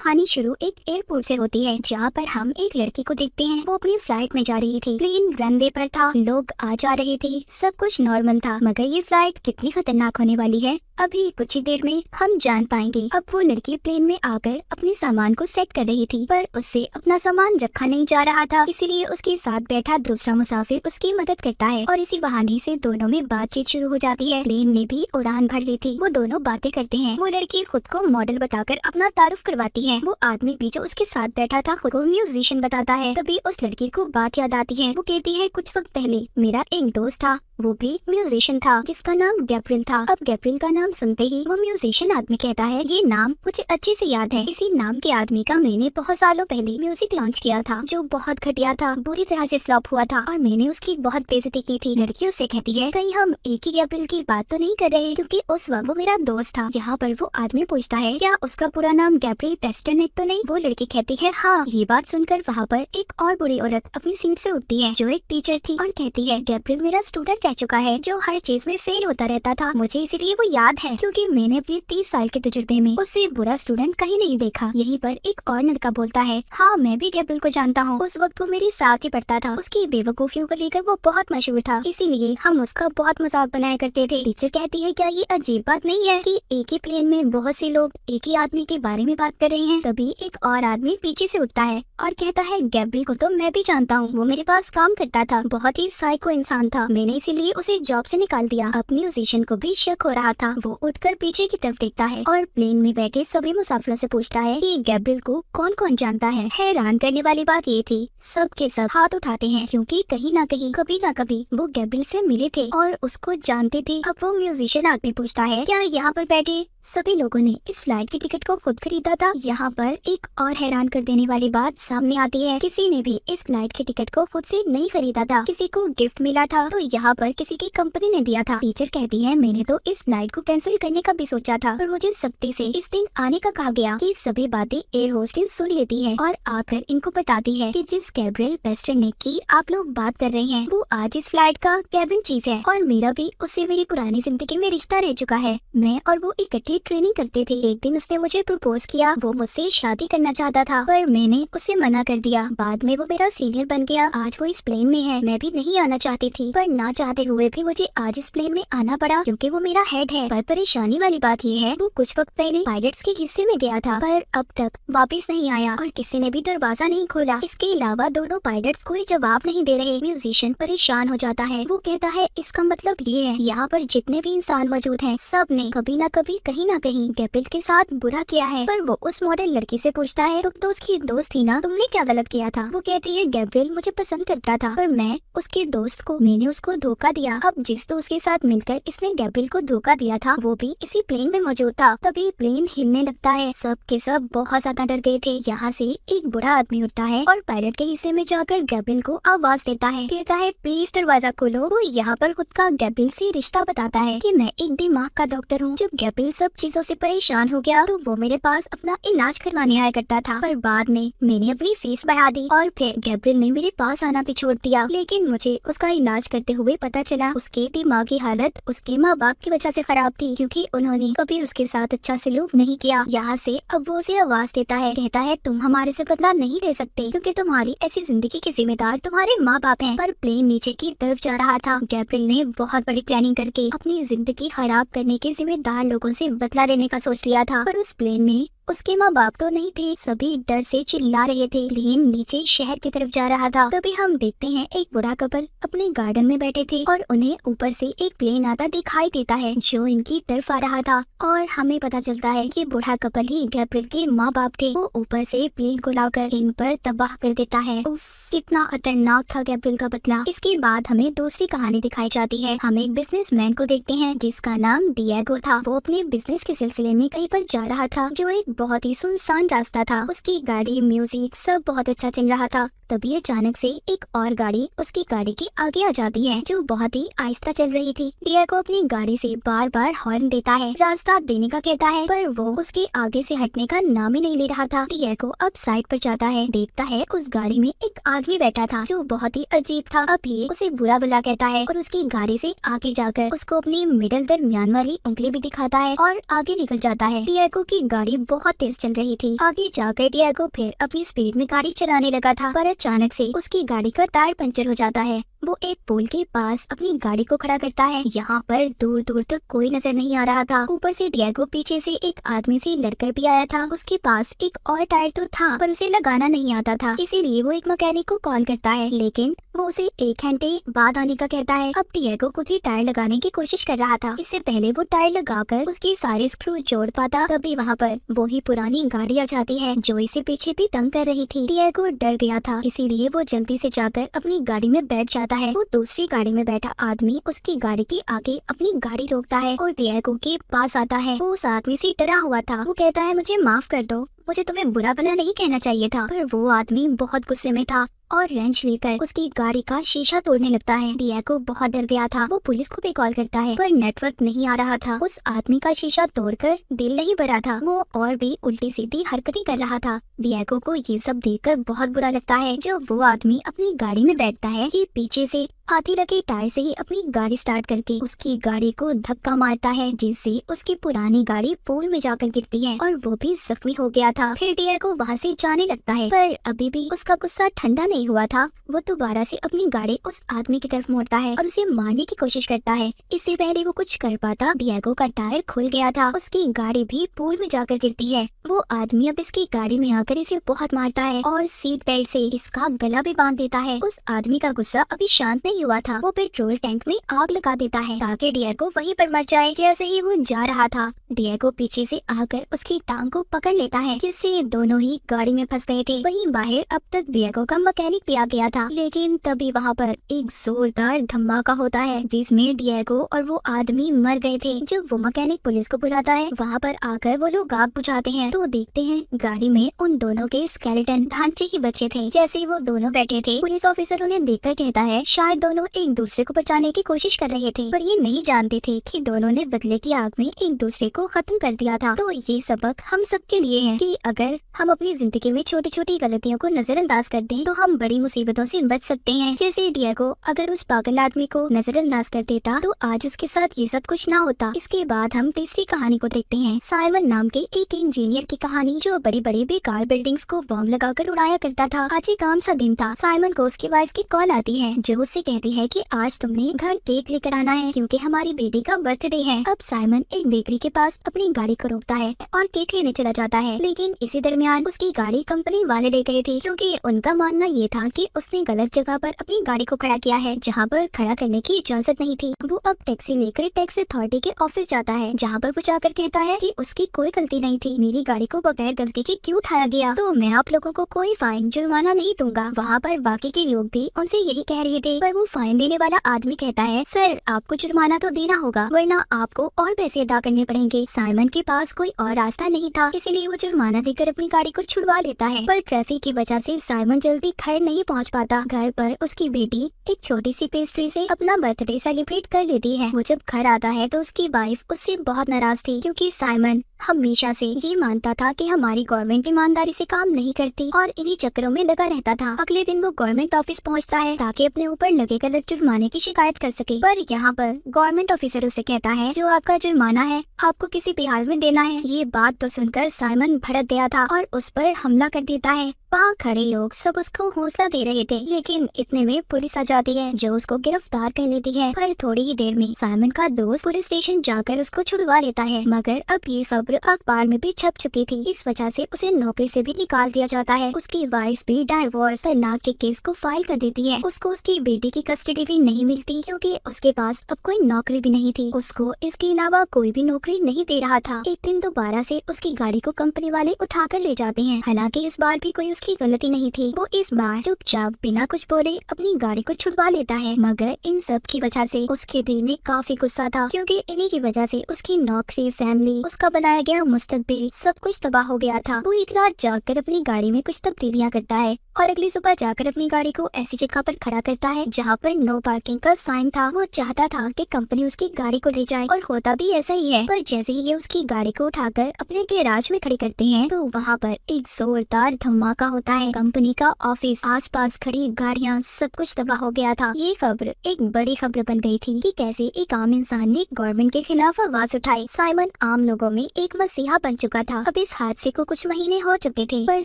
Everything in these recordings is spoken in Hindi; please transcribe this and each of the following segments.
कहानी शुरू एक एयरपोर्ट से होती है जहाँ पर हम एक लड़की को देखते हैं। वो अपनी फ्लाइट में जा रही थी। प्लेन रनवे पर था, लोग आ जा रहे थे, सब कुछ नॉर्मल था। मगर ये फ्लाइट कितनी खतरनाक होने वाली है अभी कुछ ही देर में हम जान पाएंगे। अब वो लड़की प्लेन में आकर अपने सामान को सेट कर रही थी, पर उससे अपना सामान रखा नहीं जा रहा था, इसीलिए उसके साथ बैठा दूसरा मुसाफिर उसकी मदद करता है और इसी बहाने से दोनों में बातचीत शुरू हो जाती है। प्लेन ने भी उड़ान भर ली थी। वो दोनों बातें करते हैं। वो लड़की खुद को मॉडल बताकर अपना तारुफ करवाती है। वो आदमी भी जो उसके साथ बैठा था खुद को म्यूजिशियन बताता है। तभी उस लड़की को बात याद आती है। वो कहती है कुछ वक्त पहले मेरा एक दोस्त था, वो भी म्यूजिशियन था, जिसका नाम गैब्रियल था। अब गैब्रियल का नाम सुनते ही वो म्यूजिशियन आदमी कहता है ये नाम मुझे अच्छे से याद है। इसी नाम के आदमी का मैंने बहुत सालों पहले म्यूजिक लॉन्च किया था जो बहुत घटिया था, बुरी तरह से फ्लॉप हुआ था और मैंने उसकी बहुत बेइज्जती की थी। लड़की उससे कहती है कहीं हम एक ही गैब्रियल की बात तो नहीं कर रहे, क्योंकि उस वक्त वो मेरा दोस्त था। यहाँ पर वो आदमी पूछता है क्या उसका पूरा नाम गैब्रियल पेस्टरनेक तो नहीं? वो लड़की कहती है हाँ। ये बात सुनकर वहाँ पर एक और बुरी औरत अपनी सीट से उठती है जो एक टीचर थी और कहती है गैब्रियल मेरा स्टूडेंट रह चुका है जो हर चीज में फेल होता रहता था। मुझे इसीलिए वो याद है क्योंकि मैंने अपने 30 साल के तजुर्बे में उससे बुरा स्टूडेंट कहीं नहीं देखा। यहीं पर एक और लड़का बोलता है हाँ मैं भी गैब्रियल को जानता हूँ, उस वक्त वो मेरे साथ ही पढ़ता था। उसकी बेवकूफियों को लेकर वो बहुत मशहूर था, इसीलिए हम उसका बहुत मजाक बनाया करते थे। टीचर कहती है क्या ये अजीब बात नहीं है कि एक ही प्लेन में बहुत से लोग एक ही आदमी के बारे में बात कर रहे हैं? तभी एक और आदमी पीछे से उठता है और कहता है गैब्रियल को तो मैं भी जानता हूँ, वो मेरे पास काम करता था, बहुत ही साइको इंसान था, मैंने इसीलिए उसे जॉब से निकाल दिया। अब म्यूजिशियन को भी शक हो रहा था। वो उठकर पीछे की तरफ देखता है और प्लेन में बैठे सभी मुसाफिरों से पूछता है कि गैब्रियल को कौन कौन जानता है। हैरान करने वाली बात ये थी सब के सब हाथ उठाते हैं क्योंकि कहीं ना कहीं कभी ना कभी वो गैब्रियल से मिले थे और उसको जानते थे। अब वो म्यूजिशियन आदमी पूछता है क्या यहाँ पर बैठे सभी लोगों ने इस फ्लाइट की टिकट को खुद खरीदा था? यहाँ पर एक और हैरान कर देने वाली बात सामने आती है। किसी ने भी इस फ्लाइट के टिकट को खुद से नहीं खरीदा था, किसी को गिफ्ट मिला था तो यहाँ पर किसी की कंपनी ने दिया था। टीचर कहती है मैंने तो इस फ्लाइट को कैंसिल करने का भी सोचा था, पर मुझे सख्ती से इस दिन आने का कहा गया। कि सभी बातें एयर होस्टेस सुन लेती है और आकर इनको बताती है कि जिस गैब्रियल पेस्टरनेक की आप लोग बात कर रहे हैं वो आज इस फ्लाइट का कैबिन चीफ है और मेरा भी उससे मेरी पुरानी जिंदगी में रिश्ता रह चुका है। मैं और वो इकट्ठे ट्रेनिंग करते थे। एक दिन उसने मुझे प्रपोज किया, वो मुझसे शादी करना चाहता था पर मैंने उसे मना कर दिया। बाद में वो मेरा सीनियर बन गया, आज वो इस प्लेन में है। मैं भी नहीं आना चाहती थी पर ना चाहते हुए भी मुझे आज इस प्लेन में आना पड़ा क्योंकि वो मेरा हेड है। पर परेशानी वाली बात ये है वो कुछ वक्त पहले पायलट्स के हिस्से में गया था पर अब तक वापस नहीं आया और किसी ने भी दरवाजा नहीं खोला। इसके अलावा दोनों पायलट्स कोई जवाब नहीं दे रहे। म्यूजिशियन परेशान हो जाता है। वो कहता है इसका मतलब ये है यहाँ पर जितने भी इंसान मौजूद हैं सब ने कभी ना कभी कहीं ना कहीं गैब्रियल के साथ बुरा किया है। पर वो उस मॉडल लड़की से पूछता है तुम तो उसकी दोस्त थी ना, तुमने क्या गलत किया था? वो कहती है गैब्रियल मुझे पसंद करता था पर मैं उसके दोस्त को मैंने उसको धोखा दिया। अब जिस दोस्त के साथ मिलकर इसने गैब्रियल को धोखा दिया था वो भी इसी प्लेन में मौजूद था। तभी प्लेन हिलने लगता है। सब के सब बहुत ज्यादा डर गए थे। यहाँ से एक बूढ़ा आदमी उठता है और पायलट के हिस्से में जाकर गैब्रियल को आवाज देता है, कहता है प्लीज दरवाजा खोलो। वो यहाँ पर खुद का गैब्रियल से रिश्ता बताता है कि मैं एक दिमाग का डॉक्टर हूँ। जब गैब्रियल सब चीजों से परेशान हो गया तो वो मेरे पास अपना इलाज करवाने आया करता था, पर बाद में मैंने अपनी फीस बढ़ा दी और फिर गैब्रियल ने मेरे पास आना भी छोड़ दिया। लेकिन मुझे उसका इलाज करते हुए पता चला उसके दिमागी हालत उसके माँ बाप की वजह से खराब थी क्योंकि उन्होंने कभी उसके साथ अच्छा सलूक नहीं किया। यहाँ से अब वो उसे आवाज देता है, कहता है तुम हमारे से बदला नहीं ले सकते क्योंकि तुम्हारी ऐसी जिंदगी के जिम्मेदार तुम्हारे माँ बाप हैं। पर प्लेन नीचे की तरफ जा रहा था। गैब्रियल ने बहुत बड़ी प्लानिंग करके अपनी जिंदगी खराब करने के जिम्मेदार लोगों से बदला लेने का सोच लिया था। पर उस प्लेन में उसके माँ बाप तो नहीं थे, सभी डर से चिल्ला रहे थे। प्लेन नीचे शहर की तरफ जा रहा था। तभी हम देखते हैं एक बूढ़ा कपल अपने गार्डन में बैठे थे और उन्हें ऊपर से एक प्लेन आता दिखाई देता है जो इनकी तरफ आ रहा था और हमें पता चलता है कि बूढ़ा कपल ही गैब्रियल के माँ बाप थे। वो ऊपर से प्लेन को लाकर इन पर तबाह कर देता है। उफ, कितना खतरनाक था गैब्रियल का बदला। इसके बाद हमें दूसरी कहानी दिखाई जाती है। हम एक बिजनेसमैन को देखते हैं जिसका नाम डिएगो था। वो अपने बिजनेस के सिलसिले में कहीं पर जा रहा था जो एक बहुत ही सुनसान रास्ता था। उसकी गाड़ी, म्यूजिक सब बहुत अच्छा चल रहा था। तभी अचानक से एक और गाड़ी उसकी गाड़ी के आगे आ जाती है जो बहुत ही आहिस्ता चल रही थी। डिएगो अपनी गाड़ी से बार बार हॉर्न देता है, रास्ता देने का कहता है पर वो उसके आगे से हटने का नाम ही नहीं ले रहा था। डिएगो अब साइड पर जाता है, देखता है उस गाड़ी में एक आदमी बैठा था जो बहुत ही अजीब था। अब ये उसे बुरा भला कहता है और उसकी गाड़ी से आगे जाकर उसको अपनी मिडल दरमियान वाली उंगली भी दिखाता है और आगे निकल जाता है। डिएगो की गाड़ी बहुत बहुत तेज चल रही थी। आगे जाकर डिएगो फिर अपनी स्पीड में गाड़ी चलाने लगा था, पर अचानक से उसकी गाड़ी का टायर पंचर हो जाता है। वो एक पुल के पास अपनी गाड़ी को खड़ा करता है। यहाँ पर दूर दूर तक कोई नजर नहीं आ रहा था। ऊपर से डिएगो पीछे से एक आदमी से लड़कर भी आया था। उसके पास एक और टायर तो था, पर उसे लगाना नहीं आता था, इसीलिए वो एक मैकेनिक को कॉल करता है, लेकिन वो उसे 1 घंटे बाद आने का कहता है। अब डिएगो खुद ही टायर लगाने की कोशिश कर रहा था। इससे पहले वो टायर लगाकर उसके सारे स्क्रू जोड़ पाता, तभी वहाँ पर वो ही पुरानी गाड़ी आ जाती है जो इसे पीछे भी तंग कर रही थी। डिएगो डर गया था, इसीलिए वो जल्दी से जाकर अपनी गाड़ी में बैठ जाता है। वो दूसरी गाड़ी में बैठा आदमी उसकी गाड़ी के आगे अपनी गाड़ी रोकता है और डिएगो के पास आता है। वो उस आदमी से डरा हुआ था। वो कहता है, मुझे माफ कर दो, मुझे तुम्हें बुरा भला नहीं कहना चाहिए था। पर वो आदमी बहुत गुस्से में था और रेंच लेकर उसकी गाड़ी का शीशा तोड़ने लगता है। डिएगो बहुत डर गया था। वो पुलिस को भी कॉल करता है, पर नेटवर्क नहीं आ रहा था। उस आदमी का शीशा तोड़कर दिल नहीं भरा था, वो और भी उल्टी सीधी हरकतें कर रहा था। डिएगो को ये सब देखकर बहुत बुरा लगता है। जब वो आदमी अपनी गाड़ी में बैठता है, ये पीछे से आधी लगे टायर से ही अपनी गाड़ी स्टार्ट करके उसकी गाड़ी को धक्का मारता है, जिससे उसकी पुरानी गाड़ी पूल में जाकर गिरती है और वो भी जख्मी हो गया था। फिर डिएगो वहाँ से जाने लगता है, पर अभी भी उसका गुस्सा ठंडा नहीं हुआ था। वो दोबारा से अपनी गाड़ी उस आदमी की तरफ मोड़ता है और उसे मारने की कोशिश करता है। इससे पहले वो कुछ कर पाता, डिएगो का टायर खुल गया था। उसकी गाड़ी भी पूल में जाकर गिरती है। वो आदमी अब इसकी गाड़ी में आकर इसे बहुत मारता है और सीट बेल्ट से इसका गला भी बांध देता है। उस आदमी का गुस्सा अभी शांत नहीं हुआ था। वो पेट्रोल टैंक में आग लगा देता है ताकि डिएगो वहीं पर मर जाए। जैसे ही वो जा रहा था, डिएगो पीछे से आकर उसकी टांग को पकड़ लेता है, जिससे दोनों ही गाड़ी में फंस गए थे। वहीं बाहर अब तक डिएगो का मैकेनिक भी आ गया था, लेकिन तभी वहाँ पर एक जोरदार धमाका होता है जिसमें डिएगो और वो आदमी मर गए थे। जब वो मैकेनिक पुलिस को बुलाता है, वहाँ पर आकर वो लोग आग बुझाते हैं तो देखते हैं गाड़ी में उन दोनों के स्केलेटन ढांचे ही बचे थे। जैसे ही वो दोनों बैठे थे, पुलिस ऑफिसर उन्हें देखकर कहता है शायद दोनों एक दूसरे को बचाने की कोशिश कर रहे थे, पर ये नहीं जानते थे कि दोनों ने बदले की आग में एक दूसरे को खत्म कर दिया था। तो ये सबक हम सबके लिए है कि अगर हम अपनी जिंदगी में छोटी छोटी गलतियों को नजरअंदाज कर दें तो हम बड़ी मुसीबतों से बच सकते हैं। जैसे डिएगो अगर उस पागल आदमी को नजरअंदाज कर देता तो आज उसके साथ ये सब कुछ ना होता। इसके बाद हम तीसरी कहानी को देखते हैं, साइमन नाम के एक इंजीनियर की कहानी जो बड़ी बड़ी बेकार बिल्डिंग्स को बॉम्ब लगाकर उड़ाया करता था। आज एक आम सा दिन था। साइमन को उसकी वाइफ की कॉल आती है जो उससे कहती है कि आज तुमने घर केक लेकर आना है क्योंकि हमारी बेटी का बर्थडे है। अब साइमन एक बेकरी के पास अपनी गाड़ी को रोकता है और केक लेने चला जाता है, लेकिन इसी दरमियान उसकी गाड़ी कंपनी वाले ले गए थे क्योंकि उनका मानना ये था कि उसने गलत जगह पर अपनी गाड़ी को खड़ा किया है जहाँ पर खड़ा करने की इजाजत नहीं थी। वो अब टैक्सी लेकर टैक्स अथॉरिटी के ऑफिस जाता है जहाँ पर वो जाकर कहता है कि उसकी कोई गलती नहीं थी, मेरी गाड़ी को बगैर गलती के क्यों उठाया गया, तो मैं आप लोगों को कोई फाइन जुर्माना नहीं दूंगा। वहाँ पर बाकी के लोग भी उनसे यही कह रहे थे, पर वो फाइन देने वाला आदमी कहता है सर आपको जुर्माना तो देना होगा वरना आपको और पैसे अदा करने पड़ेंगे। साइमन के पास कोई और रास्ता नहीं था, इसीलिए वो जुर्माना देकर अपनी गाड़ी को छुड़वा लेता है, पर ट्रैफिक की वजह से साइमन जल्दी घर नहीं पहुंच पाता। घर पर उसकी बेटी एक छोटी सी पेस्ट्री से अपना बर्थडे सेलिब्रेट कर लेती है। वो जब घर आता है तो उसकी वाइफ उससे बहुत नाराज थी क्योंकि साइमन हमेशा से ये मानता था कि हमारी गवर्नमेंट ईमानदारी से काम नहीं करती और इन्हीं चक्करों में लगा रहता था। अगले दिन वो गवर्नमेंट ऑफिस पहुंचता है ताकि अपने ऊपर लगे गलत जुर्माने की शिकायत कर सके, पर यहाँ पर गवर्नमेंट ऑफिसर उसे कहता है जो आपका जुर्माना है आपको किसी भी हाल में देना है। ये बात तो सुनकर साइमन भड़क गया था और उस पर हमला कर देता है। वहाँ खड़े लोग सब उसको हौसला दे रहे थे, लेकिन इतने में पुलिस आ जाती है जो उसको गिरफ्तार कर लेती है। पर थोड़ी ही देर में साइमन का दोस्त पुलिस स्टेशन जाकर उसको छुड़वा लेता है, मगर अब ये खबर अखबार में भी छप चुकी थी। इस वजह से उसे नौकरी से भी निकाल दिया जाता है। उसकी वाइफ भी डाइवोर्स तलाक के केस को फाइल कर देती है। उसको उसकी बेटी की कस्टडी भी नहीं मिलती क्योंकि उसके पास अब कोई नौकरी भी नहीं थी। उसको इसके अलावा कोई भी नौकरी नहीं दे रहा था। एक दिन दोबारा से उसकी गाड़ी को कंपनी वाले उठा कर ले जाते हैं, हालांकि इस बार भी कोई उसकी गलती नहीं थी। वो इस बार चुपचाप बिना कुछ बोले अपनी गाड़ी को छुड़वा लेता है, मगर इन सब की वजह से उसके दिल में काफी गुस्सा था क्योंकि इन्हीं की वजह से उसकी नौकरी, फैमिली, उसका बनाया गया मुस्तकबिल सब कुछ तबाह हो गया था। वो एक रात जागकर अपनी गाड़ी में कुछ तब्दीलियां करता है और अगली सुबह जाकर अपनी गाड़ी को ऐसी जगह पर खड़ा करता है जहाँ पर नो पार्किंग का साइन था। वो चाहता था कि कंपनी उसकी गाड़ी को ले जाए और होता भी ऐसा ही है। पर जैसे ही ये उसकी गाड़ी को उठाकर अपने गैराज में खड़ी करते हैं तो वहाँ पर एक जोरदार धमाका होता है। कंपनी का ऑफिस, आसपास खड़ी गाड़ियाँ, सब कुछ तबाह हो गया था। ये खबर एक बड़ी खबर बन गई थी कि कैसे एक आम इंसान ने गवर्नमेंट के खिलाफ आवाज उठाई। साइमन आम लोगों में एक मसीहा बन चुका था। अब इस हादसे को कुछ महीने हो चुके थे पर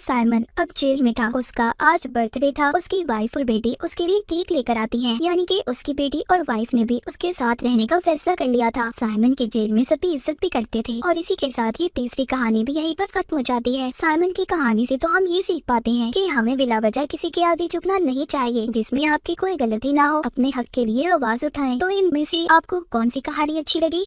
साइमन अब जेल में था। उसका आज बर्थडे था। उसकी वाइफ और बेटी उसके लिए केक लेकर आती हैं, यानी कि उसकी बेटी और वाइफ ने भी उसके साथ रहने का फैसला कर लिया था। साइमन के जेल में सभी इज्जत भी करते थे और इसी के साथ ये तीसरी कहानी भी यहीं पर खत्म हो जाती है। साइमन की कहानी से तो हम ये सीख पाते हैं कि हमें बिला वजह किसी के आगे झुकना नहीं चाहिए। जिसमें आपकी कोई गलती ना हो, अपने हक के लिए आवाज उठाएं। तो इनमें से आपको कौन सी कहानी अच्छी लगी